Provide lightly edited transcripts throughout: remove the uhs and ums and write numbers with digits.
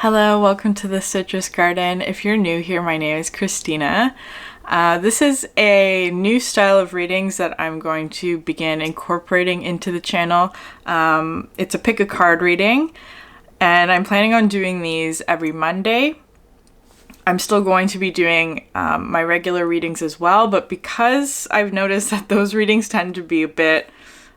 Hello, welcome to the Citrus Garden. If you're new here, my name is Christina. This is a new style of readings that I'm going to begin incorporating into the channel. It's a pick a card reading, and I'm planning on doing these every Monday. I'm still going to be doing my regular readings as well, but because I've noticed that those readings tend to be a bit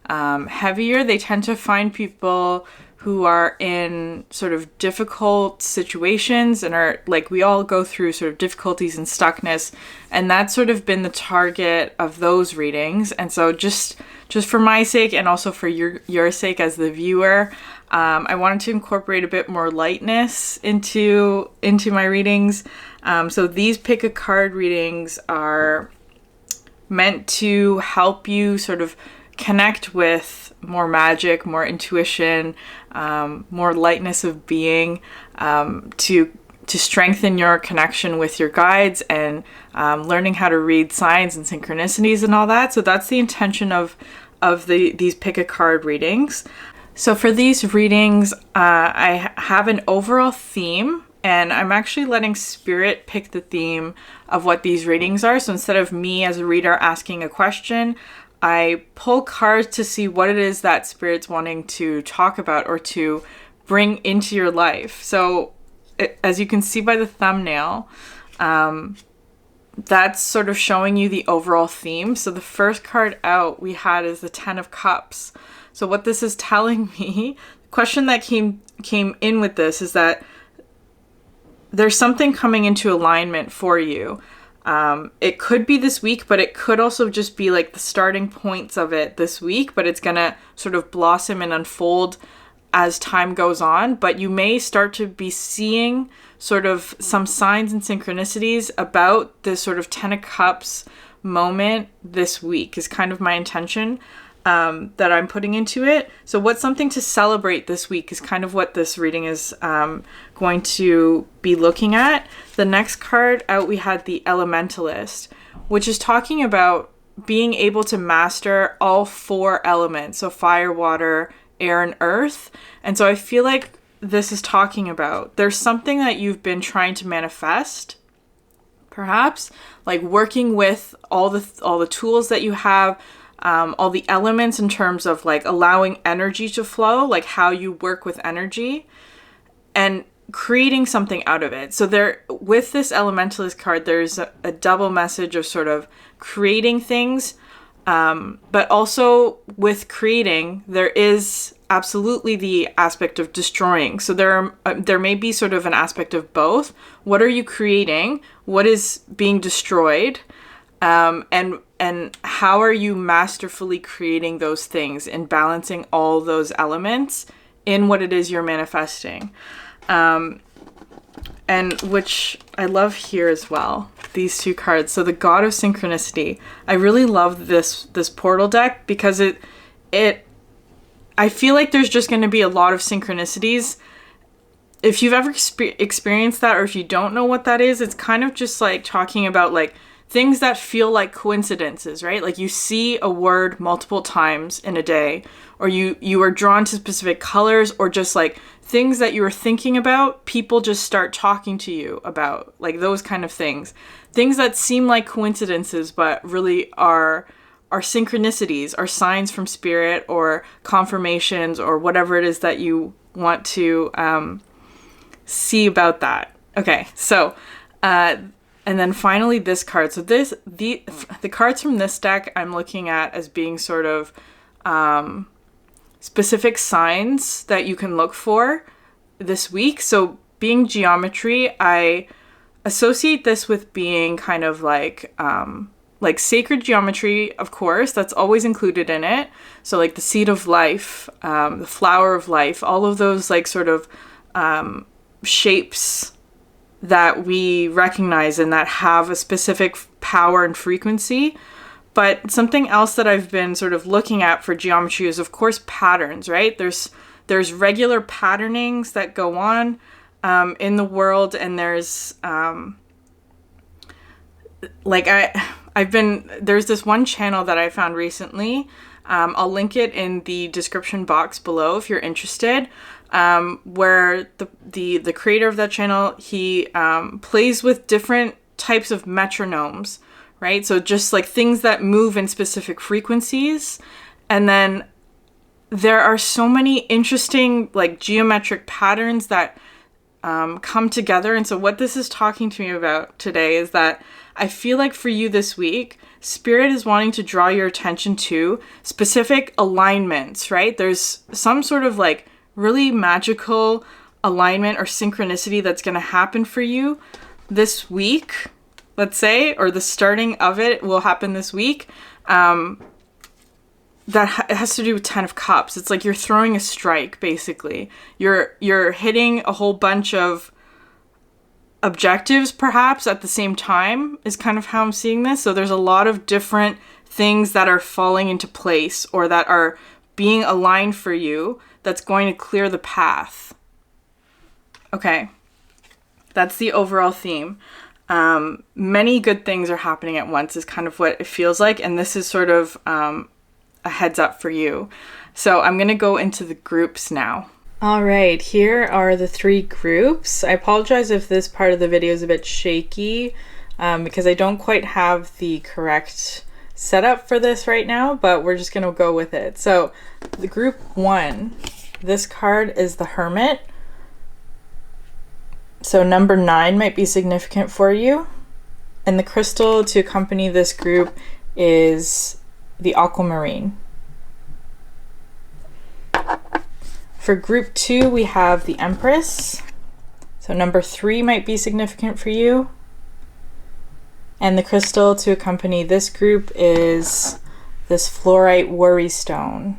heavier, they tend to find people who are in sort of difficult situations and are like, we all go through sort of difficulties and stuckness, and that's sort of been the target of those readings. And so just for my sake and also for your sake as the viewer, I wanted to incorporate a bit more lightness into my readings. So these pick a card readings are meant to help you sort of connect with more magic, more intuition, more lightness of being, to strengthen your connection with your guides and learning how to read signs and synchronicities and all that. So that's the intention of these pick a card readings. So for these readings, I have an overall theme, and I'm actually letting Spirit pick the theme of what these readings are. So instead of me as a reader asking a question, I pull cards to see what it is that Spirit's wanting to talk about or to bring into your life. So as you can see by the thumbnail, that's sort of showing you the overall theme. So the first card out we had is the Ten of Cups. So what this is telling me, the question that came in with this is that there's something coming into alignment for you. It could be this week, but it could also just be like the starting points of it this week, but it's gonna sort of blossom and unfold as time goes on. But you may start to be seeing sort of some signs and synchronicities about this sort of Ten of Cups moment this week is kind of my intention that I'm putting into it. So what's something to celebrate this week is kind of what this reading is going to be looking at. The next card out we had the Elementalist, which is talking about being able to master all four elements. So fire, water, air, and earth. And so I feel like this is talking about there's something that you've been trying to manifest, perhaps like working with all the tools that you have, all the elements in terms of like allowing energy to flow, like how you work with energy and creating something out of it. So there, with this Elementalist card, there's a double message of sort of creating things, but also with creating, there is absolutely the aspect of destroying. So there may be sort of an aspect of both. What are you creating? What is being destroyed? And how are you masterfully creating those things and balancing all those elements in what it is you're manifesting? And which I love here as well, these two cards. So the God of Synchronicity. I really love this portal deck because I feel like there's just going to be a lot of synchronicities. If you've ever experienced that, or if you don't know what that is, it's kind of just like talking about like things that feel like coincidences, right? Like you see a word multiple times in a day, or you are drawn to specific colors, or just like things that you were thinking about, people just start talking to you about, like those kind of things. Things that seem like coincidences, but really are synchronicities, are signs from Spirit or confirmations or whatever it is that you want to see about that. Okay, so and then finally this card. So the cards from this deck I'm looking at as being sort of specific signs that you can look for this week. So being geometry, I associate this with being kind of like sacred geometry, of course, that's always included in it. So like the seed of life, the flower of life, all of those like sort of shapes that we recognize and that have a specific power and frequency. But something else that I've been sort of looking at for geometry is, of course, patterns, right? There's regular patternings that go on in the world, and there's there's this one channel that I found recently. I'll link it in the description box below if you're interested. where the creator of that channel, he plays with different types of metronomes, right? So just like things that move in specific frequencies. And then there are so many interesting like geometric patterns that come together. And so what this is talking to me about today is that I feel like for you this week, Spirit is wanting to draw your attention to specific alignments, right? There's some sort of like really magical alignment or synchronicity that's going to happen for you this week, let's say, or the starting of it will happen this week. That it has to do with 10 of Cups. It's like you're throwing a strike, basically. You're hitting a whole bunch of objectives, perhaps, at the same time, is kind of how I'm seeing this. So there's a lot of different things that are falling into place or that are being aligned for you that's going to clear the path. Okay. That's the overall theme. Many good things are happening at once is kind of what it feels like. And this is sort of a heads up for you. So I'm going to go into the groups now. All right, here are the 3 groups. I apologize if this part of the video is a bit shaky because I don't quite have the correct setup for this right now, but we're just going to go with it. So the group 1, this card is the Hermit. So number 9 might be significant for you. And the crystal to accompany this group is the aquamarine. For group 2, we have the Empress. So number 3 might be significant for you. And the crystal to accompany this group is this fluorite worry stone.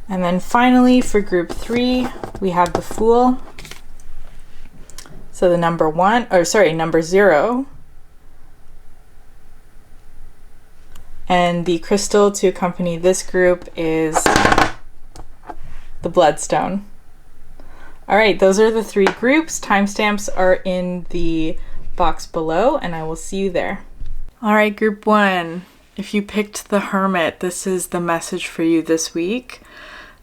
And then finally, for group 3, we have the Fool. So the number 0. And the crystal to accompany this group is the Bloodstone. All right, those are the 3 groups. Timestamps are in the box below, and I will see you there. All right, group 1. If you picked the Hermit, this is the message for you this week.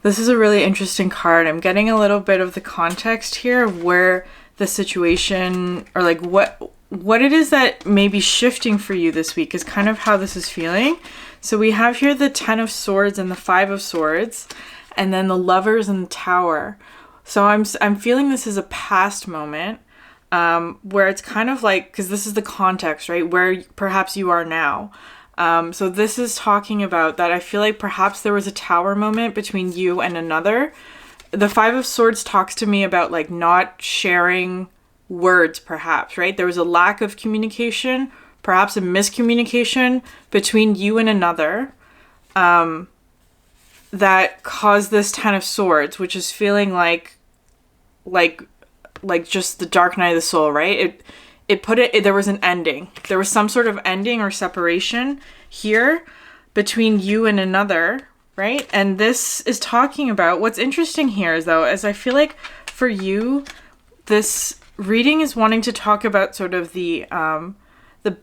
This is a really interesting card. I'm getting a little bit of the context here of where the situation, or like what it is that may be shifting for you this week is kind of how this is feeling. So we have here the 10 of Swords and the 5 of Swords, and then the Lovers and the Tower. So I'm feeling this is a past moment where it's kind of like, because this is the context, right, where perhaps you are now. So this is talking about that I feel like perhaps there was a tower moment between you and another. The 5 of Swords talks to me about like not sharing words, perhaps, right? There was a lack of communication, perhaps a miscommunication between you and another that caused this 10 of Swords, which is feeling like just the dark night of the soul, right? There was an ending. There was some sort of ending or separation here between you and another, right? And this is talking about, what's interesting here is though, is I feel like for you, this reading is wanting to talk about sort of the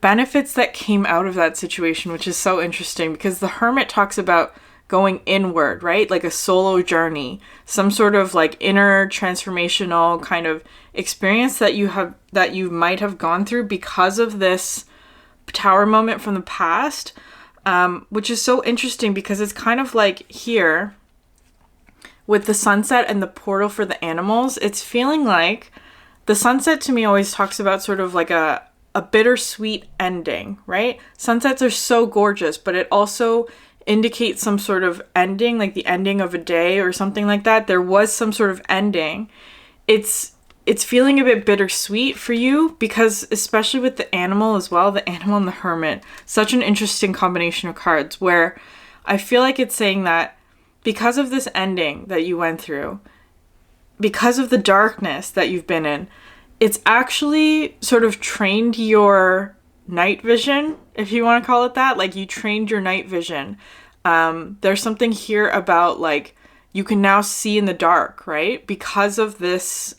benefits that came out of that situation, which is so interesting because the Hermit talks about going inward, right? Like a solo journey, some sort of like inner transformational kind of experience that you might have gone through because of this tower moment from the past, which is so interesting because it's kind of like here with the sunset and the portal for the animals. It's feeling like the sunset to me always talks about sort of like a bittersweet ending, right? Sunsets are so gorgeous, but it also indicates some sort of ending, like the ending of a day or something like that. There was some sort of ending. It's feeling a bit bittersweet for you because especially with the animal as well, the animal and the Hermit, such an interesting combination of cards where I feel like it's saying that because of this ending that you went through, because of the darkness that you've been in, it's actually sort of trained your night vision, if you want to call it that. Like you trained your night vision. There's something here about like you can now see in the dark, right? Because of this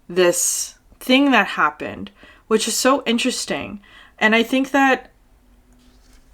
this thing that happened, which is so interesting. And I think that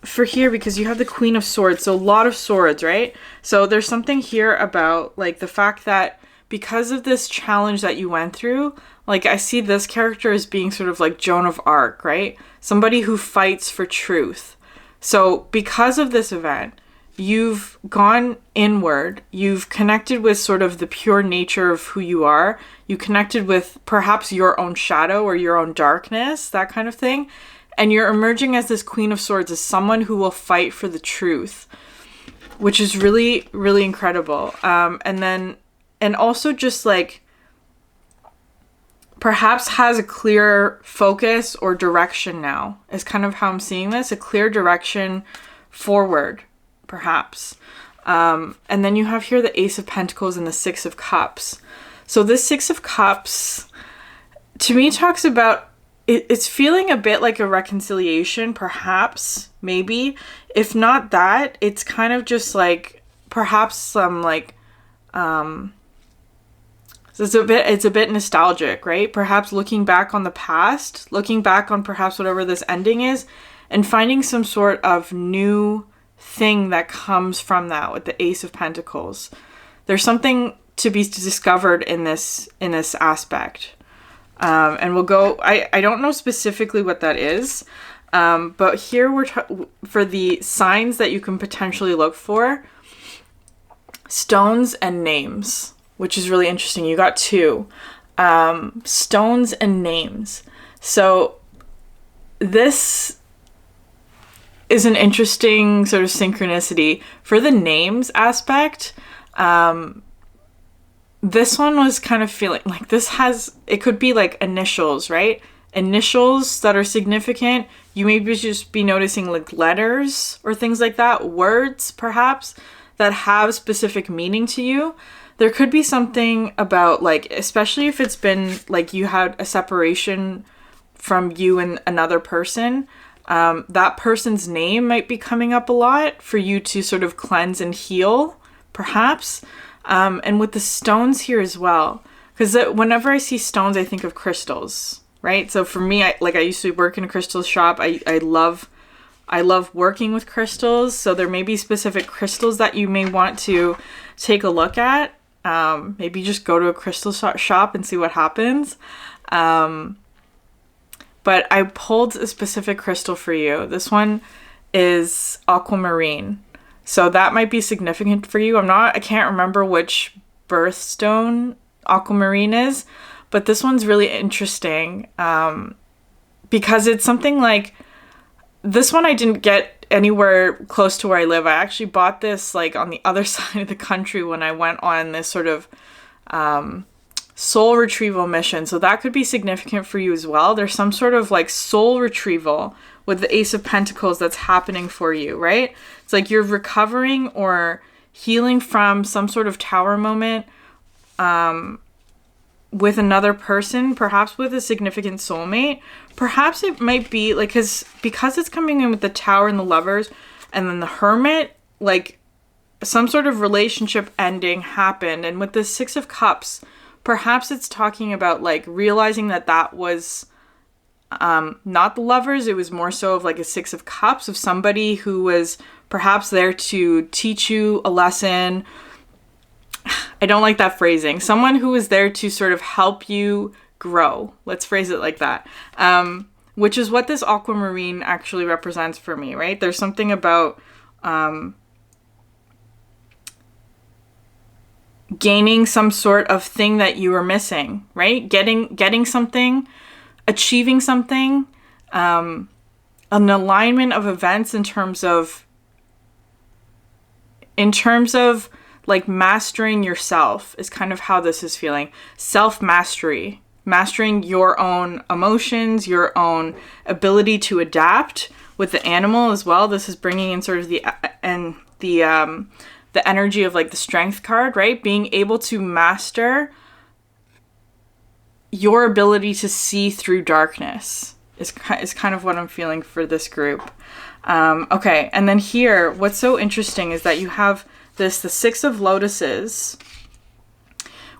for here, because you have the Queen of Swords, so a lot of swords, right? So there's something here about like the fact that because of this challenge that you went through, like I see this character as being sort of like Joan of Arc, right? Somebody who fights for truth. So because of this event, you've gone inward, you've connected with sort of the pure nature of who you are, you connected with perhaps your own shadow or your own darkness, that kind of thing, and you're emerging as this Queen of Swords, as someone who will fight for the truth, which is really, really incredible. And also just like perhaps has a clear focus or direction now, is kind of how I'm seeing this, a clear direction forward, perhaps. And then you have here the Ace of Pentacles and the Six of Cups. So this Six of Cups, to me, talks about, it's feeling a bit like a reconciliation, perhaps, maybe. If not that, it's kind of just like, perhaps some like, it's a bit nostalgic, right? Perhaps looking back on the past, looking back on perhaps whatever this ending is, and finding some sort of new thing that comes from that with the Ace of Pentacles. There's something to be discovered in this aspect. And we'll go, I don't know specifically what that is, but here for the signs that you can potentially look for, stones and names, which is really interesting. You got two, stones and names. So this is an interesting sort of synchronicity for the names aspect. This one was kind of feeling like it could be like initials, right? Initials that are significant. You maybe just be noticing like letters or things like that, words perhaps that have specific meaning to you. There could be something about like, especially if it's been like you had a separation from you and another person, that person's name might be coming up a lot for you to sort of cleanse and heal, perhaps. And with the stones here as well, because whenever I see stones, I think of crystals, right? So for me, I used to work in a crystal shop. I love working with crystals. So there may be specific crystals that you may want to take a look at. Maybe just go to a crystal shop and see what happens. But I pulled a specific crystal for you. This one is aquamarine. So that might be significant for you. I can't remember which birthstone aquamarine is, but this one's really interesting because it's something like, this one I didn't get anywhere close to where I live. I actually bought this like on the other side of the country when I went on this sort of soul retrieval mission. So that could be significant for you as well. There's some sort of like soul retrieval with the Ace of Pentacles that's happening for you, right? It's like you're recovering or healing from some sort of tower moment with another person, perhaps with a significant soulmate. Perhaps it might be like, because it's coming in with the Tower and the Lovers and then the Hermit, like some sort of relationship ending happened. And with the Six of Cups, perhaps it's talking about like realizing that was not the Lovers. It was more so of like a Six of Cups, of somebody who was perhaps there to teach you a lesson. I don't like that phrasing. Someone who was there to sort of help you grow. Let's phrase it like that. Which is what this aquamarine actually represents for me, right? There's something about gaining some sort of thing that you were missing, right? Getting something, achieving something, an alignment of events in terms of like mastering yourself is kind of how this is feeling. Self-mastery, mastering your own emotions, your own ability to adapt with the animal as well. This is bringing in sort of the energy of like the Strength card, right? Being able to master your ability to see through darkness is kind of what I'm feeling for this group. Okay, and then here, what's so interesting is that you have the Six of Lotuses,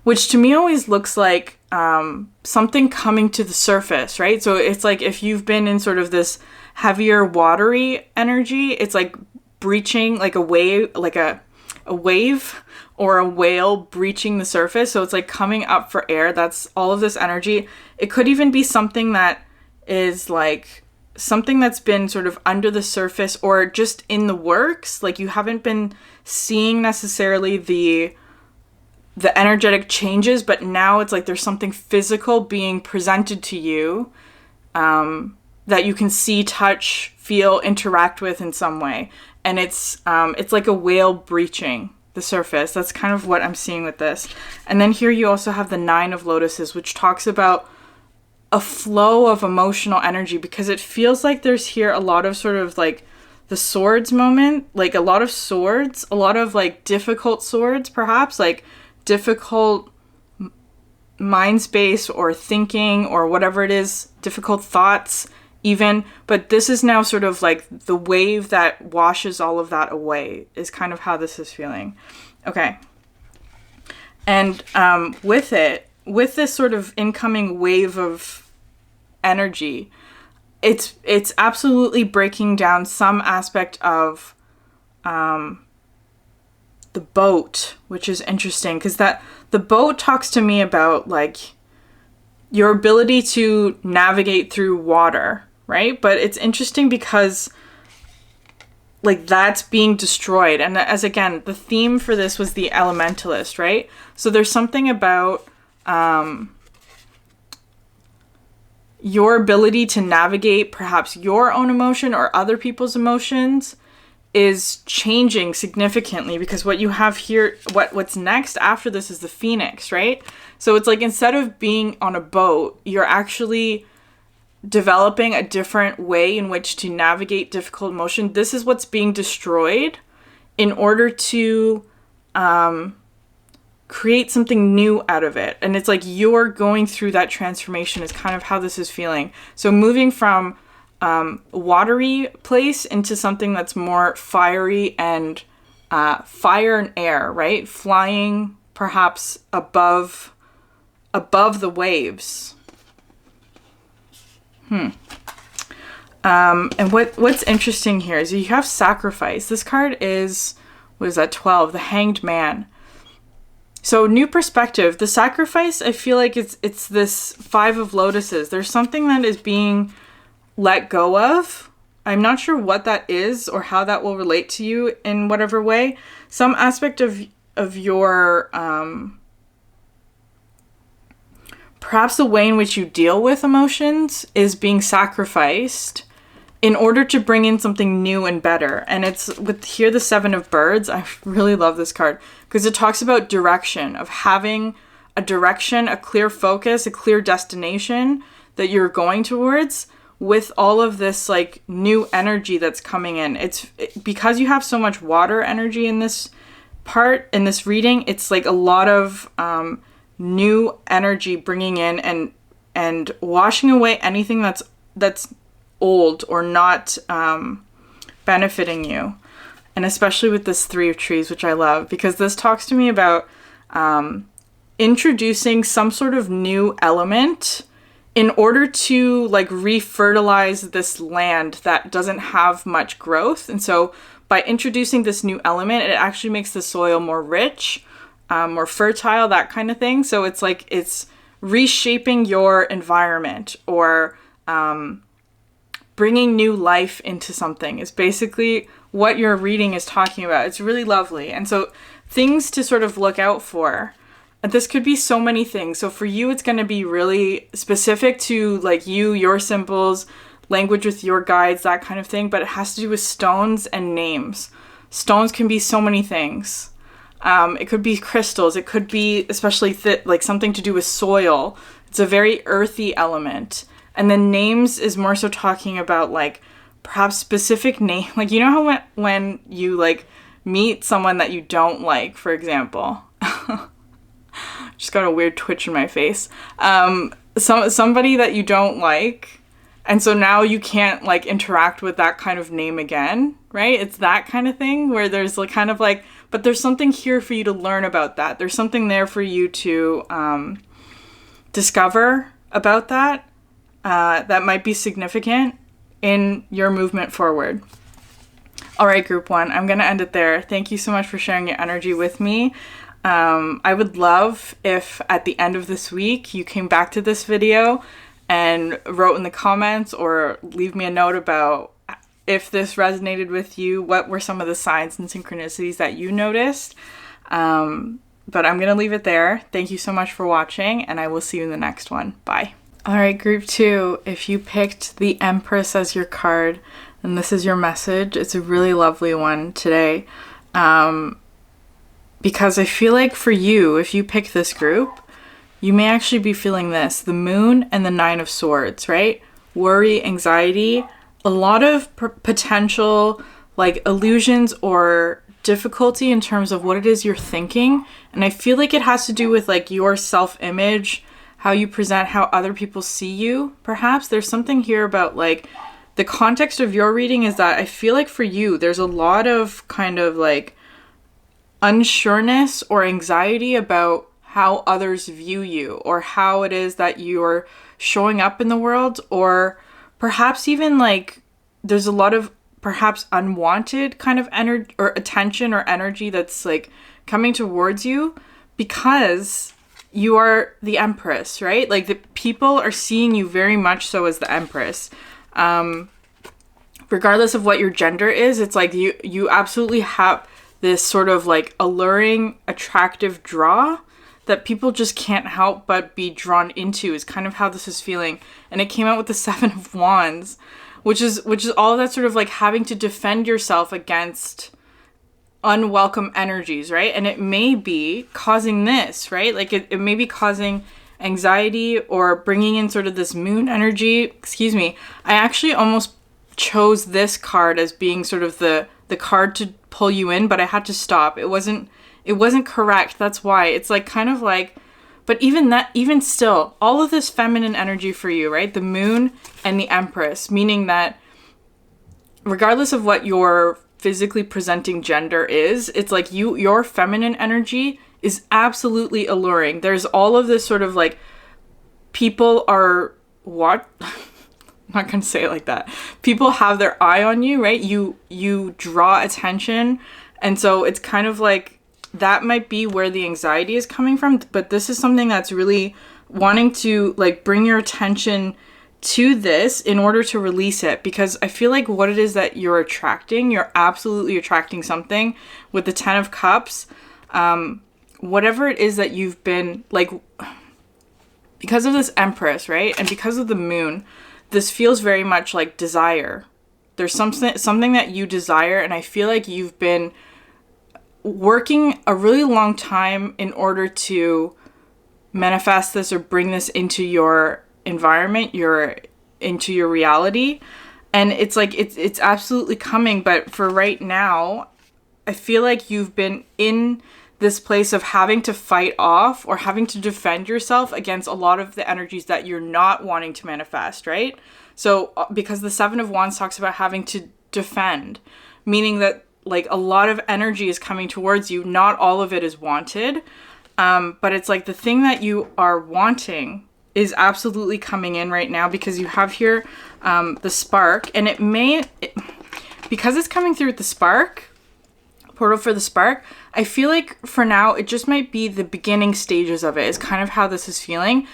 which to me always looks like something coming to the surface, right? So it's like if you've been in sort of this heavier watery energy. It's like breaching, like a wave or a whale breaching the surface. So it's like coming up for air. That's all of this energy. It could even be something that is like something that's been sort of under the surface or just in the works. Like you haven't been seeing necessarily the energetic changes, but now it's like there's something physical being presented to you that you can see, touch, feel, interact with in some way. And it's like a whale breaching the surface. That's kind of what I'm seeing with this. And then here you also have the 9 of Lotuses, which talks about a flow of emotional energy, because it feels like there's here a lot of sort of like the swords moment, like a lot of swords, a lot of like difficult swords, perhaps like difficult mind space or thinking or whatever it is, difficult thoughts even. But this is now sort of like the wave that washes all of that away is kind of how this is feeling. Okay. And with this sort of incoming wave of energy, it's absolutely breaking down some aspect of the boat, which is interesting because that the boat talks to me about like your ability to navigate through water, right? But it's interesting because like that's being destroyed. And as again, the theme for this was the elementalist, right? So there's something about your ability to navigate perhaps your own emotion or other people's emotions is changing significantly, because what you have here, what's next after this is the Phoenix, right? So it's like instead of being on a boat, you're actually developing a different way in which to navigate difficult emotion. This is what's being destroyed in order to create something new out of it. And it's like you're going through that transformation is kind of how this is feeling. So moving from watery place into something that's more fiery and fire and air, right? Flying perhaps above the waves. And what's interesting here is you have sacrifice. This card is, what is that, 12, the Hanged Man. So new perspective. The sacrifice, I feel like it's this 5 of Lotuses. There's something that is being let go of. I'm not sure what that is or how that will relate to you in whatever way. Some aspect of your perhaps the way in which you deal with emotions is being sacrificed in order to bring in something new and better. And it's with here the 7 of Birds. I really love this card because it talks about direction, of having a direction, a clear focus, a clear destination that you're going towards with all of this like new energy that's coming in. Because you have so much water energy in this part, in this reading, it's like a lot of new energy bringing in and washing away anything that's old or not benefiting you. And especially with this 3 of Trees, which I love, because this talks to me about introducing some sort of new element in order to like refertilize this land that doesn't have much growth. And so by introducing this new element, it actually makes the soil more rich, more fertile, that kind of thing. So it's like it's reshaping your environment or bringing new life into something is basically what your reading is talking about. It's really lovely. And so things to sort of look out for. This could be so many things. So for you, it's going to be really specific to like your symbols, language with your guides, that kind of thing. But it has to do with stones and names. Stones can be so many things. It could be crystals. It could be especially like something to do with soil. It's a very earthy element. And then names is more so talking about like perhaps specific name. Like, you know how when you like meet someone that you don't like, for example, just got a weird twitch in my face. Somebody that you don't like. And so now you can't like interact with that kind of name again, right? It's that kind of thing where there's like kind of like, but there's something here for you to learn about that. There's something there for you to discover about that. That might be significant in your movement forward. All right, group one, I'm going to end it there. Thank you so much for sharing your energy with me. I would love if at the end of this week you came back to this video and wrote in the comments or leave me a note about if this resonated with you, what were some of the signs and synchronicities that you noticed. But I'm going to leave it there. Thank you so much for watching, and I will see you in the next one. Bye. All right, group two, if you picked the Empress as your card, then this is your message. It's a really lovely one today. Because I feel like for you, if you pick this group, you may actually be feeling this, the Moon and the Nine of Swords, right? Worry, anxiety, a lot of potential like illusions or difficulty in terms of what it is you're thinking. And I feel like it has to do with like your self-image, how you present, how other people see you. Perhaps there's something here about like the context of your reading is that I feel like for you, there's a lot of kind of like unsureness or anxiety about how others view you or how it is that you're showing up in the world, or perhaps even like there's a lot of perhaps unwanted kind of energy or attention or energy that's like coming towards you because you are the Empress, right? Like the people are seeing you very much so as the Empress. Regardless of what your gender is, it's like you absolutely have this sort of like alluring, attractive draw that people just can't help but be drawn into is kind of how this is feeling. And it came out with the Seven of Wands, which is all that sort of like having to defend yourself against unwelcome energies, right? And it may be causing this, right? Like it may be causing anxiety or bringing in sort of this moon energy. Excuse me. I actually almost chose this card as being sort of the card to pull you in, but I had to stop. It wasn't correct. That's why it's like kind of like, but even still, all of this feminine energy for you, right? The Moon and the Empress, meaning that regardless of what your physically presenting gender is, it's like your feminine energy is absolutely alluring. There's all of this sort of like people are what I'm not going to say it like that. People have their eye on you, right? You draw attention. And so it's kind of like that might be where the anxiety is coming from. But this is something that's really wanting to like bring your attention to this in order to release it. Because I feel like what it is that you're attracting, you're absolutely attracting something with the Ten of Cups. Whatever it is that you've been like, because of this Empress, right? And because of the Moon, this feels very much like desire. There's something that you desire, and I feel like you've been working a really long time in order to manifest this or bring this into your environment, into your reality. And it's like it's absolutely coming, but for right now, I feel like you've been in this place of having to fight off or having to defend yourself against a lot of the energies that you're not wanting to manifest, right? So because the Seven of Wands talks about having to defend, meaning that like a lot of energy is coming towards you. Not all of it is wanted. But it's like the thing that you are wanting is absolutely coming in right now because you have here the spark, and because it's coming through with the spark, portal for the spark, I feel like for now it just might be the beginning stages of it is kind of how this is feeling.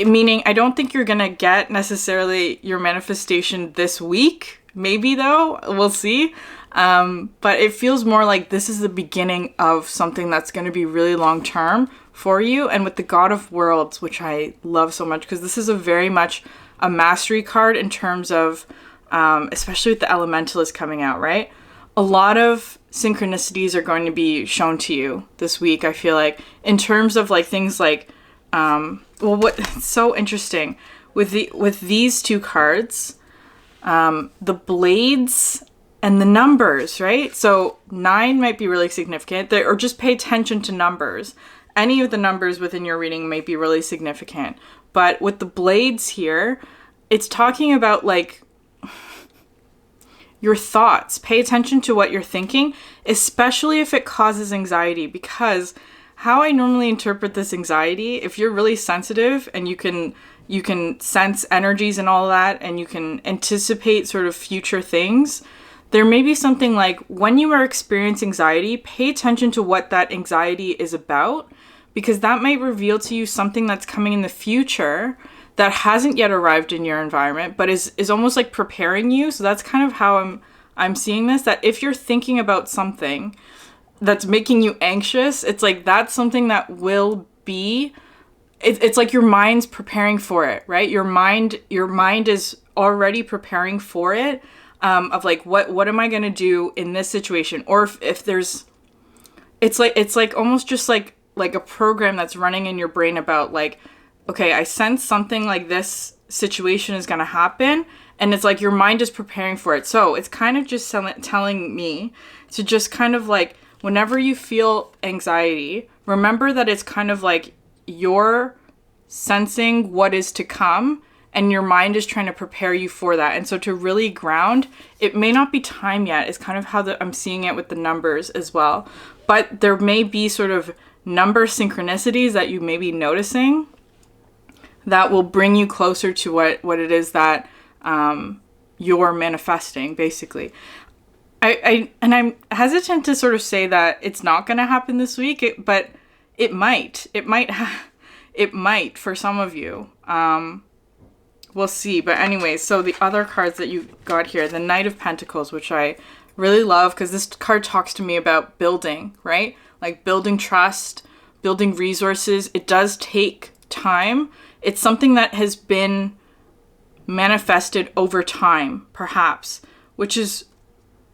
Meaning I don't think you're gonna get necessarily your manifestation this week, maybe though, we'll see. But it feels more like this is the beginning of something that's going to be really long term for you. And with the God of Worlds, which I love so much because this is a very much a mastery card in terms of, especially with the Elementalist coming out, right? A lot of synchronicities are going to be shown to you this week, I feel like, in terms of like things like, what's so interesting with these two cards, the blades and the numbers, right? So 9 might be really significant, or just pay attention to numbers. Any of the numbers within your reading might be really significant. But with the blades here, it's talking about like your thoughts. Pay attention to what you're thinking, especially if it causes anxiety, because how I normally interpret this anxiety, if you're really sensitive and you can sense energies and all that, and you can anticipate sort of future things, there may be something like, when you are experiencing anxiety, pay attention to what that anxiety is about, because that might reveal to you something that's coming in the future that hasn't yet arrived in your environment, but is almost like preparing you. So that's kind of how I'm seeing this, that if you're thinking about something that's making you anxious, it's like that's something that will be, it's like your mind's preparing for it, right? Your mind is already preparing for it, of like, what am I going to do in this situation? Or if there's, it's like almost just like a program that's running in your brain about like, okay, I sense something like this situation is going to happen. And it's like your mind is preparing for it. So it's kind of just telling me to just kind of like, whenever you feel anxiety, remember that it's kind of like you're sensing what is to come, and your mind is trying to prepare you for that. And so to really ground, it may not be time yet, is kind of how I'm seeing it with the numbers as well. But there may be sort of number synchronicities that you may be noticing that will bring you closer to what it is that you're manifesting, basically. I'm hesitant to sort of say that it's not going to happen this week, but it might. It might for some of you. We'll see. But anyways, so the other cards that you got here, the Knight of Pentacles, which I really love, because this card talks to me about building, right? Like building trust, building resources. It does take time. It's something that has been manifested over time, perhaps, which is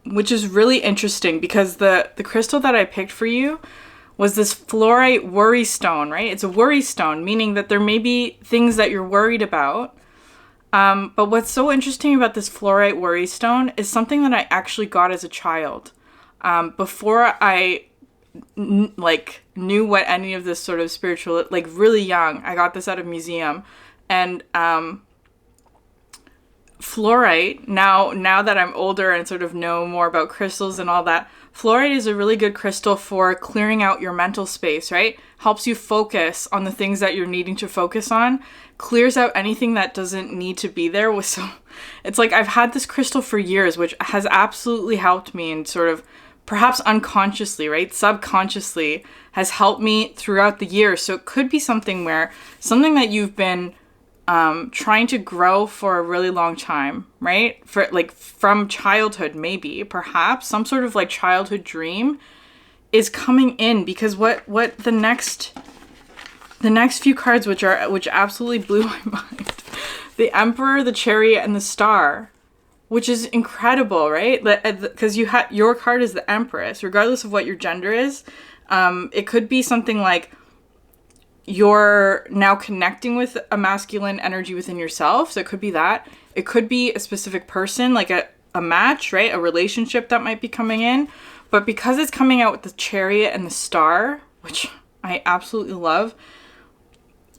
really interesting, because the crystal that I picked for you was this fluorite worry stone, right? It's a worry stone, meaning that there may be things that you're worried about. But what's so interesting about this fluorite worry stone is something that I actually got as a child. Before I knew what any of this sort of spiritual, like really young, I got this at a museum. And fluorite, now that I'm older and sort of know more about crystals and all that, fluorite is a really good crystal for clearing out your mental space, right? Helps you focus on the things that you're needing to focus on, clears out anything that doesn't need to be there. So it's like I've had this crystal for years, which has absolutely helped me, and sort of perhaps unconsciously, right? Subconsciously has helped me throughout the years. So it could be something that you've been trying to grow for a really long time, right? For like from childhood, maybe, perhaps some sort of like childhood dream is coming in, because what the next few cards, which absolutely blew my mind, the Emperor, the Chariot, and the Star, which is incredible, right? Because your card is the Empress, regardless of what your gender is. It could be something like you're now connecting with a masculine energy within yourself. So it could be that. It could be a specific person, like a match, right? A relationship that might be coming in. But because it's coming out with the Chariot and the Star, which I absolutely love,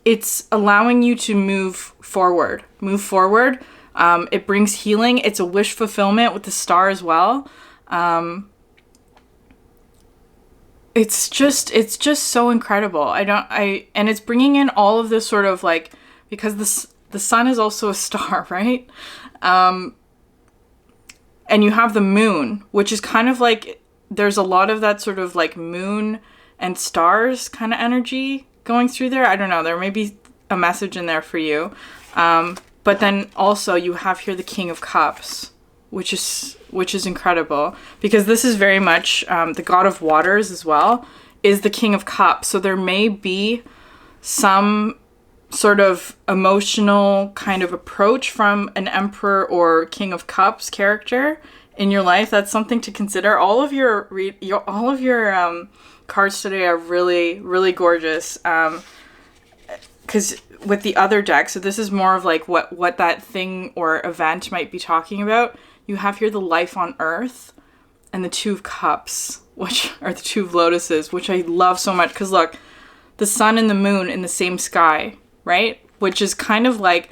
it's allowing you to move forward. It brings healing. It's a wish fulfillment with the Star as well. It's just so incredible. And it's bringing in all of this sort of like, because the sun is also a star, right? And you have the moon, which is kind of like, there's a lot of that sort of like moon and stars kind of energy going through there. I don't know. There may be a message in there for you. But then also you have here the King of Cups, which is incredible, because this is very much the god of waters as well, is the King of Cups. So there may be some sort of emotional kind of approach from an Emperor or King of Cups character in your life. That's something to consider. All of your cards today are really, really gorgeous. Because with the other deck, so this is more of like what that thing or event might be talking about. You have here the Life on Earth and the Two of Cups, which are the Two of Lotuses, which I love so much. Because look, the sun and the moon in the same sky, right? Which is kind of like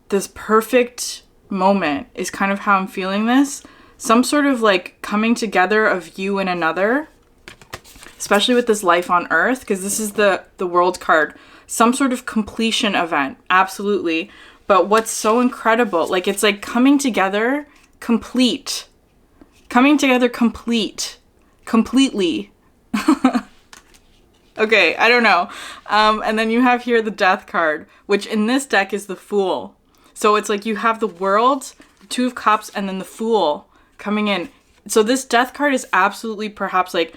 this perfect moment is kind of how I'm feeling this. Some sort of like coming together of you and another. especially with this life on Earth, because this is the world card. Some sort of completion event, absolutely. But what's so incredible, like it's like coming together complete. Coming together complete. Completely. Okay, I don't know. And then you have here the Death card, which in this deck is the Fool. So it's like you have the World, the Two of Cups, and then the Fool coming in. So this Death card is absolutely perhaps like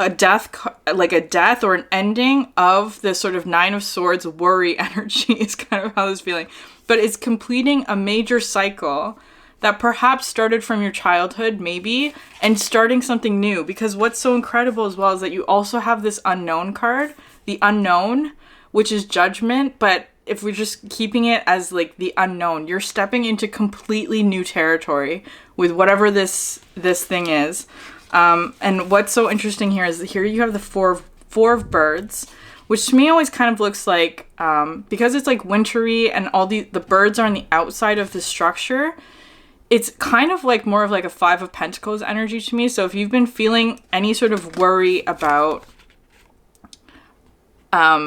a death or an ending of this sort of Nine of Swords worry energy is kind of how this is feeling. But it's completing a major cycle that perhaps started from your childhood, maybe, and starting something new. Because what's so incredible as well is that you also have this Unknown card, the Unknown, which is Judgment. But if we're just keeping it as like the unknown, you're stepping into completely new territory with whatever this thing is. And what's so interesting here is that here you have the four of birds, which to me always kind of looks like, because it's like wintry and all the birds are on the outside of the structure, it's kind of like more of like a Five of Pentacles energy to me. So if you've been feeling any sort of worry about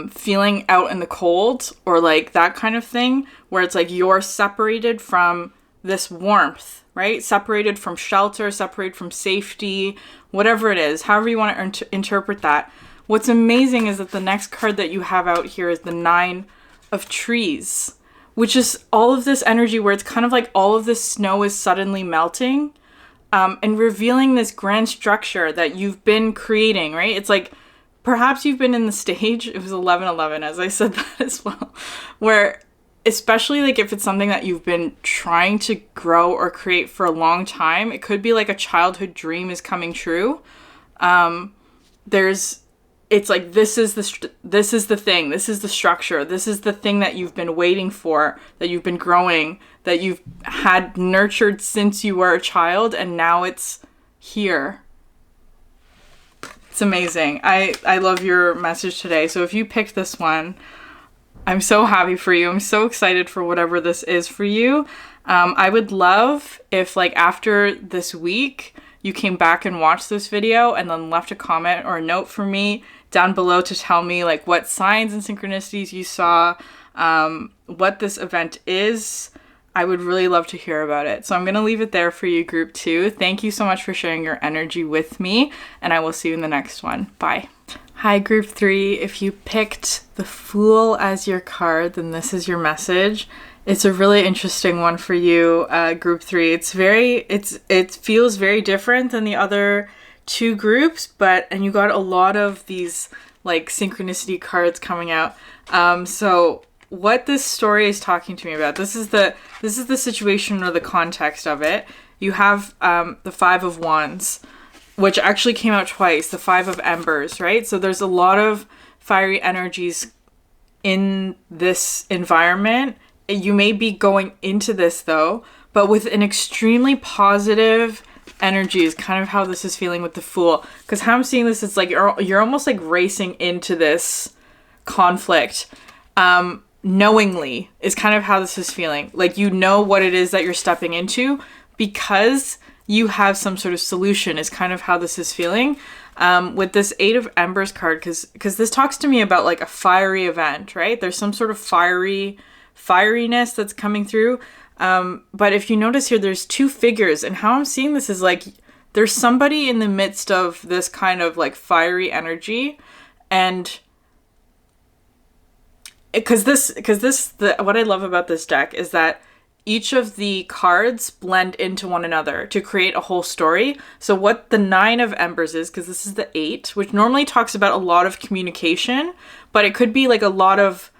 feeling out in the cold or like that kind of thing, where it's like you're separated from this warmth, right? Separated from shelter, separated from safety, whatever it is, however you want to interpret that. What's amazing is that the next card that you have out here is the Nine of Trees, which is all of this energy where it's kind of like all of this snow is suddenly melting, and revealing this grand structure that you've been creating, right? It's like perhaps you've been in the stage, it was 11/11 as I said that as well, where especially like if it's something that you've been trying to grow or create for a long time, it could be like a childhood dream is coming true. It's like this is the thing, this is the structure, this is the thing that you've been waiting for, that you've been growing, that you've had nurtured since you were a child, and now it's here. It's amazing. I love your message today. So if you picked this one, I'm so happy for you. I'm so excited for whatever this is for you. I would love if like after this week you came back and watched this video and then left a comment or a note for me down below to tell me like what signs and synchronicities you saw, what this event is. I would really love to hear about it. So I'm going to leave it there for you, Group 2. Thank you so much for sharing your energy with me, and I will see you in the next one. Bye. Hi, Group 3. If you picked the Fool as your card, then this is your message. It's a really interesting one for you, Group 3. It feels very different than the other two groups, and you got a lot of these like synchronicity cards coming out. So what this story is talking to me about, this is the situation or the context of it. You have the Five of Wands, which actually came out twice, the Five of Embers, right? So there's a lot of fiery energies in this environment. You may be going into this though, but with an extremely positive energy is kind of how this is feeling with the Fool. Because how I'm seeing this, it's like you're almost like racing into this conflict. Knowingly is kind of how this is feeling. Like you know what it is that you're stepping into because you have some sort of solution is kind of how this is feeling. With this Eight of Embers card, because this talks to me about like a fiery event, right? There's some sort of fieriness that's coming through. But if you notice here, there's two figures, and how I'm seeing this is like there's somebody in the midst of this kind of like fiery energy, and what I love about this deck is that each of the cards blend into one another to create a whole story. So what the Nine of Embers is, because this is the 8, which normally talks about a lot of communication, but it could be like a lot of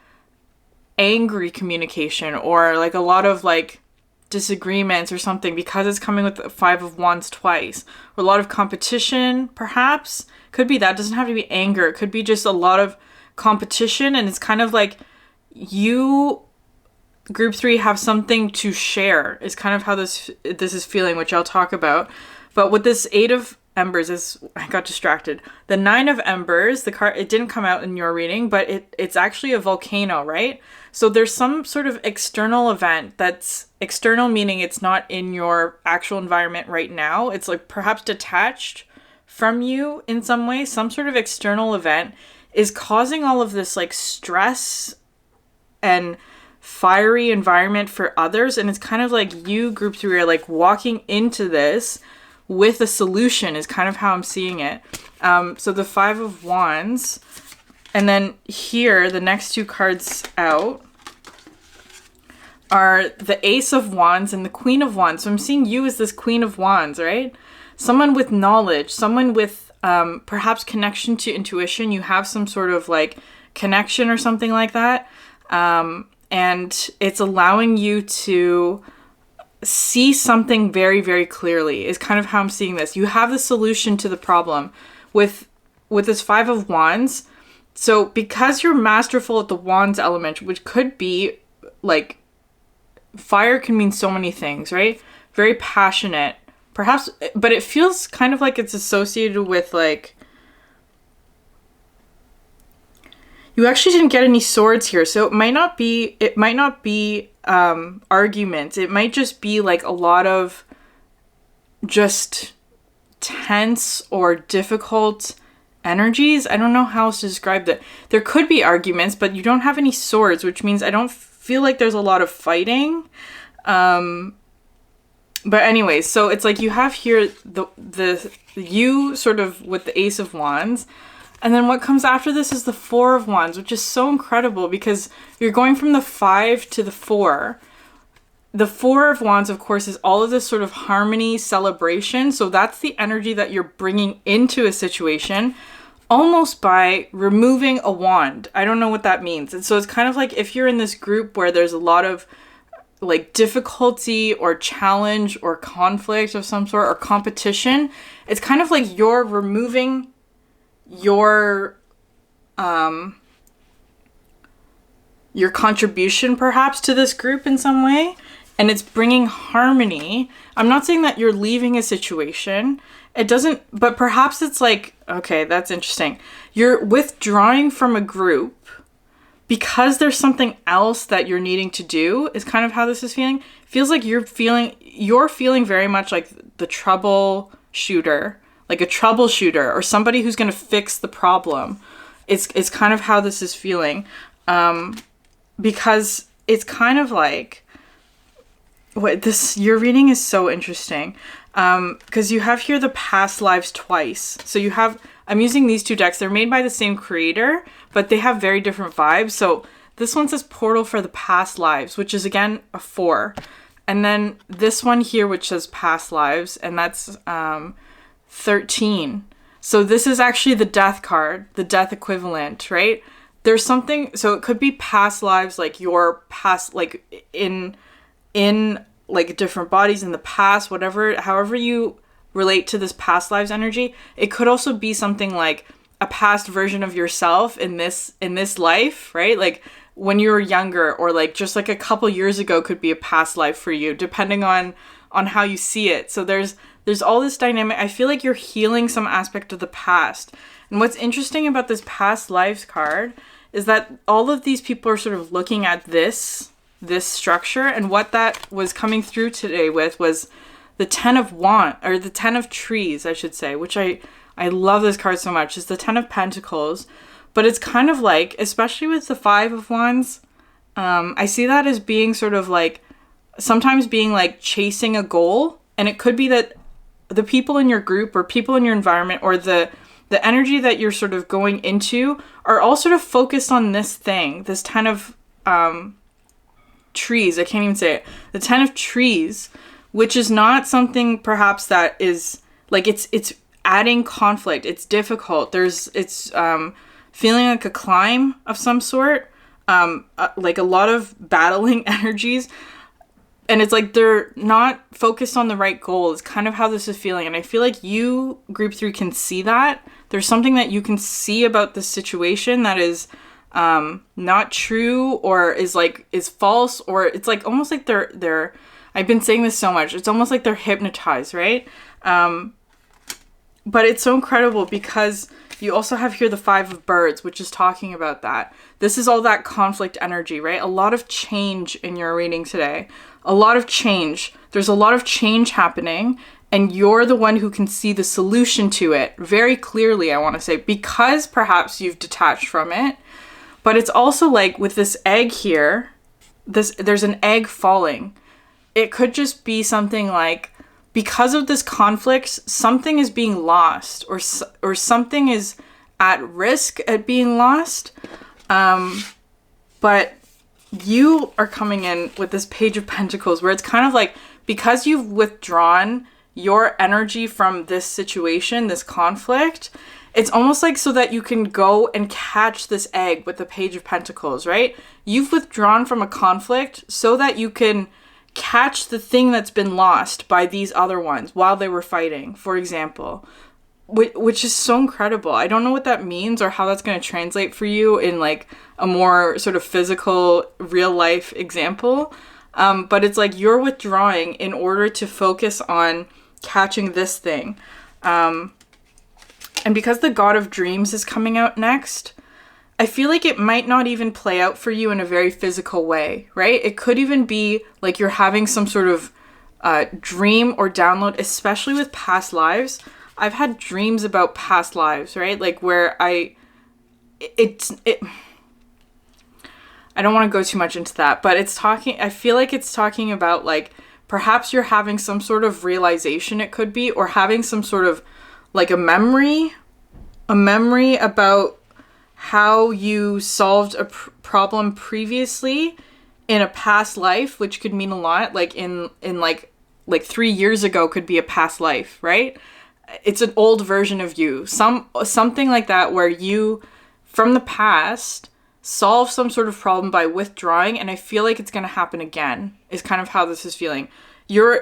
angry communication or like a lot of like disagreements or something, because it's coming with the Five of Wands twice, or a lot of competition perhaps. Could be that, doesn't have to be anger, it could be just a lot of competition, and it's kind of like you, Group 3, have something to share is kind of how this is feeling, which I'll talk about. But with this Eight of Embers, I got distracted. The Nine of Embers, the card, it didn't come out in your reading, but it's actually a volcano, right? So there's some sort of external event that's external, meaning it's not in your actual environment right now. It's like perhaps detached from you in some way, some sort of external event is causing all of this like stress and fiery environment for others. And it's kind of like you, group 3, are like walking into this with a solution is kind of how I'm seeing it. So the 5 of Wands, and then here, the next 2 cards out are the Ace of Wands and the Queen of Wands. So I'm seeing you as this Queen of Wands, right? Someone with knowledge, someone with perhaps connection to intuition. You have some sort of like connection or something like that. And it's allowing you to see something very, very clearly is kind of how I'm seeing this. You have the solution to the problem with this 5 of Wands. So because you're masterful at the Wands element, which could be like, fire can mean so many things, right? Very passionate, perhaps, but it feels kind of like it's associated with like, you actually didn't get any swords here. So it might not be arguments. It might just be like a lot of just tense or difficult energies. I don't know how else to describe that. There could be arguments, but you don't have any swords, which means I don't feel like there's a lot of fighting. But anyways, so it's like you have here the you sort of with the Ace of Wands, and then what comes after this is the 4 of Wands, which is so incredible because you're going from the 5 to the 4. The 4 of Wands, of course, is all of this sort of harmony, celebration. So that's the energy that you're bringing into a situation almost by removing a wand. I don't know what that means. And so it's kind of like if you're in this group where there's a lot of like difficulty or challenge or conflict of some sort or competition, it's kind of like you're removing your contribution perhaps to this group in some way, and it's bringing harmony. I'm not saying that you're leaving a situation. It doesn't, but perhaps it's like, okay, that's interesting. You're withdrawing from a group because there's something else that you're needing to do is kind of how this is feeling. Feels like you're feeling very much like the troubleshooter, like a troubleshooter or somebody who's going to fix the problem. It's kind of how this is feeling. Because it's kind of like your reading is so interesting. Because you have here the past lives twice. So I'm using these 2 decks. They're made by the same creator, but they have very different vibes. So this one says Portal for the Past Lives, which is again a 4. And then this one here, which says Past Lives, and that's 13. So this is actually the Death card, the Death equivalent, right? There's something, so it could be past lives, like your past, like in like different bodies in the past, whatever, however you relate to this past lives energy. It could also be something like a past version of yourself in this life, right? Like when you were younger, or like just like a couple years ago could be a past life for you, depending on how you see it. So there's all this dynamic. I feel like you're healing some aspect of the past. And what's interesting about this past lives card is that all of these people are sort of looking at this structure, and what that was coming through today with was the 10 of the 10 of trees, I should say, which I love this card so much. It's the 10 of Pentacles, but it's kind of like, especially with the 5 of Wands, I see that as being sort of like, sometimes being like chasing a goal. And it could be that the people in your group or people in your environment or the energy that you're sort of going into are all sort of focused on this thing, this 10 of trees. I can't even say it. The 10 of trees, which is not something perhaps that is like, it's adding conflict. It's difficult. It's feeling like a climb of some sort, like a lot of battling energies. And it's like they're not focused on the right goal. It's kind of how this is feeling. And I feel like you, group 3, can see that. There's something that you can see about this situation that is not true, or is false, or it's like almost like they're I've been saying this so much. It's almost like they're hypnotized, right? But it's so incredible because you also have here the 5 of Birds, which is talking about that. This is all that conflict energy, right? A lot of change in your reading today. A lot of change. There's a lot of change happening. and you're the one who can see the solution to it very clearly, I want to say, because perhaps you've detached from it. But it's also like with this egg here, there's an egg falling. It could just be something like, because of this conflict, something is being lost, or something is at risk at being lost. But you are coming in with this Page of Pentacles, where it's kind of like, because you've withdrawn your energy from this situation, this conflict, it's almost like so that you can go and catch this egg with the Page of Pentacles, right? You've withdrawn from a conflict so that you can catch the thing that's been lost by these other ones while they were fighting, for example, which is so incredible. I don't know what that means or how that's going to translate for you in like a more sort of physical, real life example. But it's like you're withdrawing in order to focus on catching this thing. And because the God of Dreams is coming out next, I feel like it might not even play out for you in a very physical way, right? It could even be like you're having some sort of dream or download, especially with past lives. I've had dreams about past lives, right? Like where I don't want to go too much into that, but I feel like it's talking about like, perhaps you're having some sort of realization, it could be, or having some sort of like a memory about how you solved a problem previously in a past life, which could mean a lot. Like in like 3 years ago could be a past life, right? It's an old version of you, something like that, where you from the past solve some sort of problem by withdrawing, and I feel like it's going to happen again, is kind of how this is feeling. You're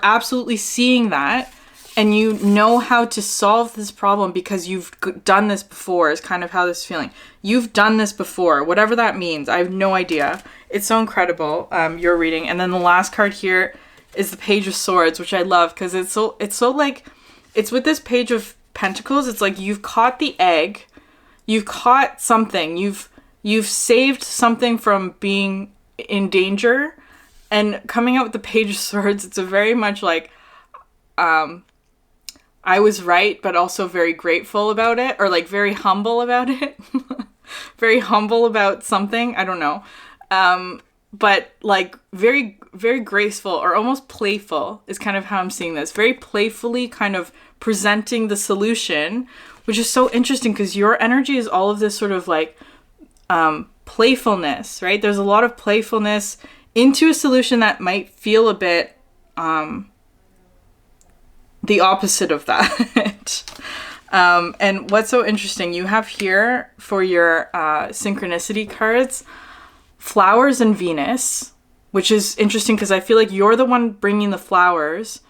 absolutely seeing that, and you know how to solve this problem because you've done this before, is kind of how this is feeling. You've done this before, whatever that means. I have no idea. It's so incredible, your reading. And then the last card here is the Page of Swords, which I love because it's so like, it's with this Page of Pentacles. It's like you've caught the egg, you've caught something, you've saved something from being in danger, and coming out with the Page of Swords, it's a very much like, I was right, but also very grateful about it, or like very humble about it. Very humble about something. I don't know. But like very, very graceful, or almost playful is kind of how I'm seeing this. Very playfully kind of presenting the solution, which is so interesting because your energy is all of this sort of like playfulness, right? There's a lot of playfulness into a solution that might feel a bit the opposite of that. And what's so interesting, you have here for your synchronicity cards, flowers and Venus, which is interesting because I feel like you're the one bringing the flowers,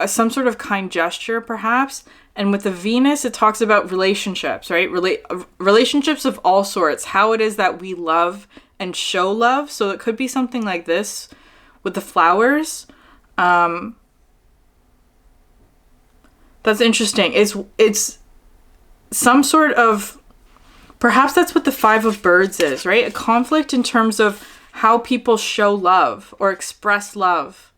some sort of kind gesture perhaps. And with the Venus, it talks about relationships, right? Relationships of all sorts, how it is that we love and show love. So it could be something like this with the flowers. That's interesting. It's some sort of, perhaps that's what the Five of Birds is, right? A conflict in terms of how people show love or express love,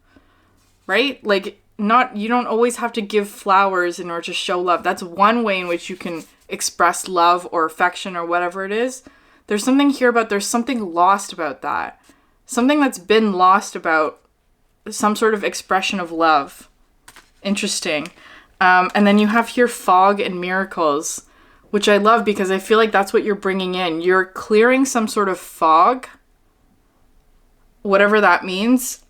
right? Like you don't always have to give flowers in order to show love. That's one way in which you can express love or affection or whatever it is. There's something here about, there's something lost about that. Something that's been lost about some sort of expression of love. Interesting. And then you have here fog and miracles, which I love because I feel like that's what you're bringing in. You're clearing some sort of fog, whatever that means,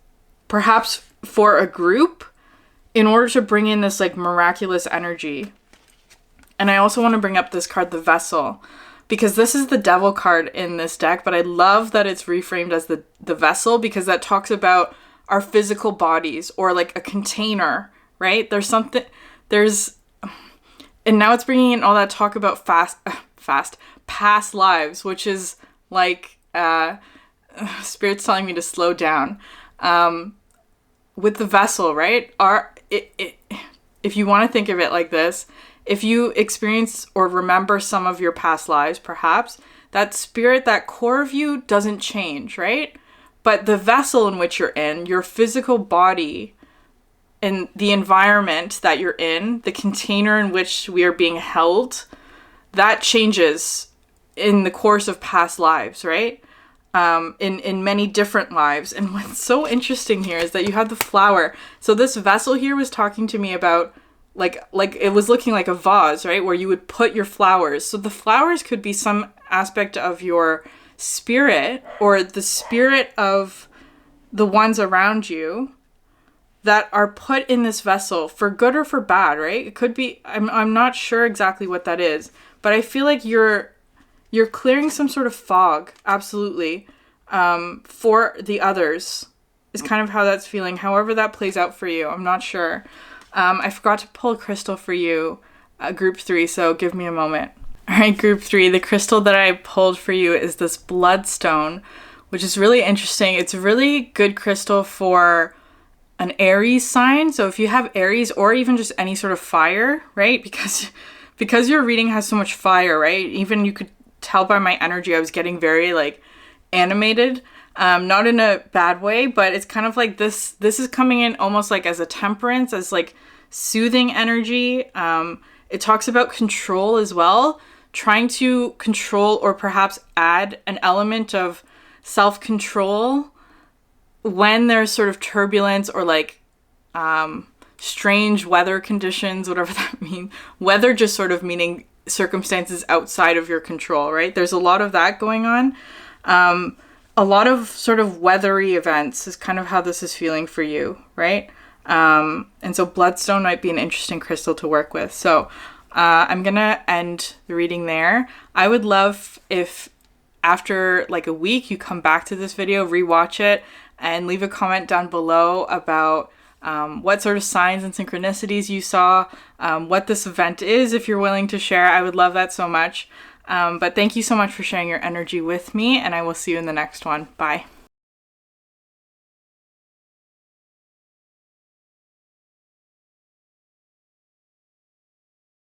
perhaps for a group, in order to bring in this like miraculous energy. And I also want to bring up this card, the Vessel, because this is the Devil card in this deck, but I love that it's reframed as the Vessel because that talks about our physical bodies, or like a container, right? And now it's bringing in all that talk about past lives, which is like, Spirit's telling me to slow down. With the Vessel, right? If you want to think of it like this, if you experience or remember some of your past lives, perhaps, that spirit, that core of you doesn't change, right? But the vessel in which you're in, your physical body, in the environment that you're in, the container in which we are being held, that changes in the course of past lives, right? In many different lives. And what's so interesting here is that you have the flower. So this vessel here was talking to me about like it was looking like a vase, right? Where you would put your flowers. So the flowers could be some aspect of your spirit or the spirit of the ones around you that are put in this vessel for good or for bad, right? It could be, I'm not sure exactly what that is, but I feel like you're clearing some sort of fog, absolutely, for the others is kind of how that's feeling. However that plays out for you, I'm not sure. I forgot to pull a crystal for you, group 3, so give me a moment. All right, group 3, the crystal that I pulled for you is this bloodstone, which is really interesting. It's a really good crystal for an Aries sign. So if you have Aries or even just any sort of fire, right? Because your reading has so much fire, right? Even you could tell by my energy, I was getting very like animated, not in a bad way, but it's kind of like this is coming in almost like as a temperance, as like soothing energy. It talks about control as well, trying to control or perhaps add an element of self-control when there's sort of turbulence or like strange weather conditions, whatever that means. Weather just sort of meaning circumstances outside of your control, right? There's a lot of that going on. A lot of sort of weathery events is kind of how this is feeling for you, right? And so bloodstone might be an interesting crystal to work with. So I'm gonna end the reading there. I would love if after like a week you come back to this video, rewatch it, and leave a comment down below about what sort of signs and synchronicities you saw, what this event is, if you're willing to share. I would love that so much. But thank you so much for sharing your energy with me, and I will see you in the next one. Bye.